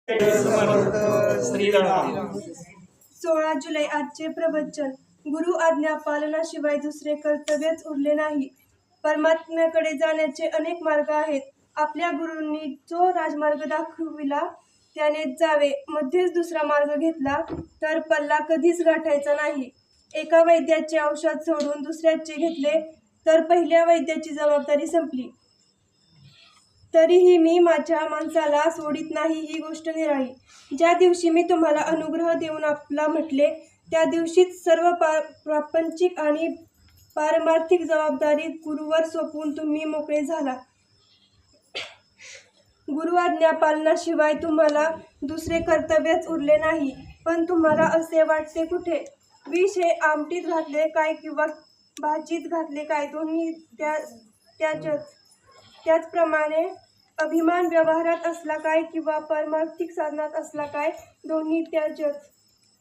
समर्थ श्रीराम. 16 जुलै आजचे प्रवचन. गुरु आज्ञा पालनाशिवाय दुसरे कर्तव्यच उरले नाही. परमात्म्याकडे जाण्याचे अनेक मार्ग आहेत. आपल्या गुरूंनी जो राजमार्ग दाखविला त्यानेच जावे. मध्येच दुसरा मार्ग घेतला तर पल्ला कधीच गाठायचा नाही. एका वैद्याचे औषध सोडून दुसऱ्याचे घेतले तर पहिल्या वैद्याची जबाबदारी संपली. तरीही मी माझ्या माणसाला सोडित नाही ही गोष्ट निराळी. ज्या दिवशी मी तुम्हाला अनुग्रह देऊन आपला म्हटले त्या दिवशीच सर्व प्रापंचिक आणि पारमार्थिक जबाबदारी गुरुवर सोपवून तुम्ही मोकळे झाला. गुरु आज्ञा पालनाशिवाय तुम्हाला दुसरे कर्तव्यच उरले नाही. पण तुम्हाला असे वाटते कुठे? विष हे आमटीत घातले काय किंवा भाजीत घातले काय दोन्ही त्याचंच. त्याचप्रमाणे अभिमान व्यवहारात असला काय किंवा परमार्थिक साधनात असला काय दोन्ही त्याचंच.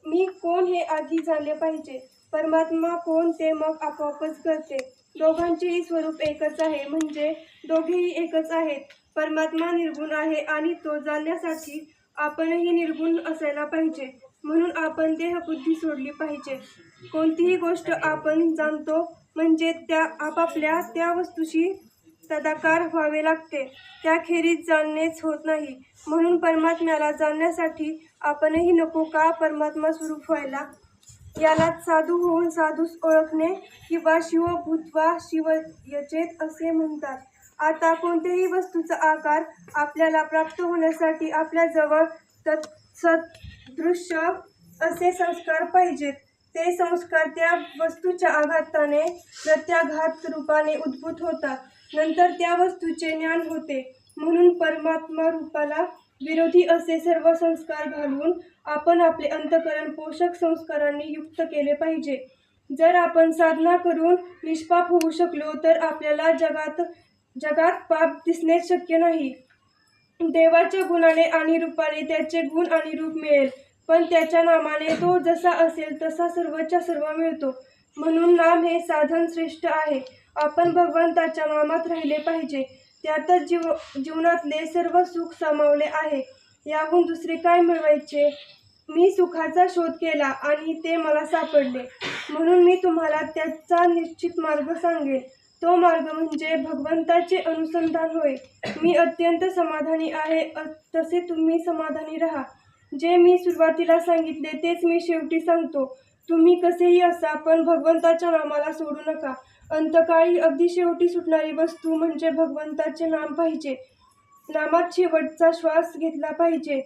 मी कोण हे आधी जाणले पाहिजे. परमात्मा कोण ते मग आपोआपच कळते. दोघांचेही स्वरूप एकच आहे, म्हणजे दोघेही एकच आहेत. परमात्मा निर्गुण आहे आणि तो जाणण्यासाठी आपणही निर्गुण असायला पाहिजे. म्हणून आपण देहबुद्धी सोडली पाहिजे. कोणतीही गोष्ट आपण जाणतो म्हणजे त्या आपापल्या त्या वस्तूशी तदाकार व्हावे लागते. त्याखेरीज जाणणेच होत नाही. म्हणून परमात्म्याला जाणण्यासाठी आपणही नको का परमात्मा स्वरूप व्हायला? यालाच साधू होऊन साधूस ओळखणे किंवा शिव भूत्वा शिव यचेत असे म्हणतात. आता कोणत्याही वस्तूचा आकार आपल्याला प्राप्त होण्यासाठी आपल्याजवळ तत्सदृश असे संस्कार पाहिजेत. ते संस्कार त्या वस्तूच्या आघाताने प्रत्याघात रूपाने उद्भूत होतात. नंतर त्या वस्तूचे ज्ञान होते. म्हणून परमात्मा रूपाला विरोधी असे सर्व संस्कार घालून आपण आपले अंतःकरण पोषक संस्कारांनी युक्त केले पाहिजे. जर आपण साधना करून निष्पाप होऊ शकलो तर आपल्याला जगात पाप दिसणेच शक्य नाही. देवाच्या गुणाने आणि रूपाने त्याचे गुण आणि रूप मिळेल, पण त्याच्या नामाने तो जसा असेल तसा सर्वच्या सर्व मिळतो. म्हणून नाम हे साधन श्रेष्ठ आहे. आपण भगवंताच्या नामात राहिले पाहिजे. त्यातच जीवनातले सर्व सुख सामावले आहे. याहून दुसरे काय मिळवायचे? मी सुखाचा शोध केला आणि ते मला सापडले. म्हणून मी तुम्हाला त्याचा निश्चित मार्ग सांगेन. तो मार्ग म्हणजे भगवंताचे अनुसंधान होय. मी अत्यंत समाधानी आहे, तसे तुम्ही समाधानी राहा. जे मी सुरुवातीला सांगितले तेच मी शेवटी सांगतो. तुम्ही कसेही असा, पण भगवंताच्या नामाला सोडू नका. अंतकाळी अगदी शेवटी सुटणारी वस्तू म्हणजे भगवंताचे नाम पाहिजे. नामात शेवटचा श्वास घेतला पाहिजे.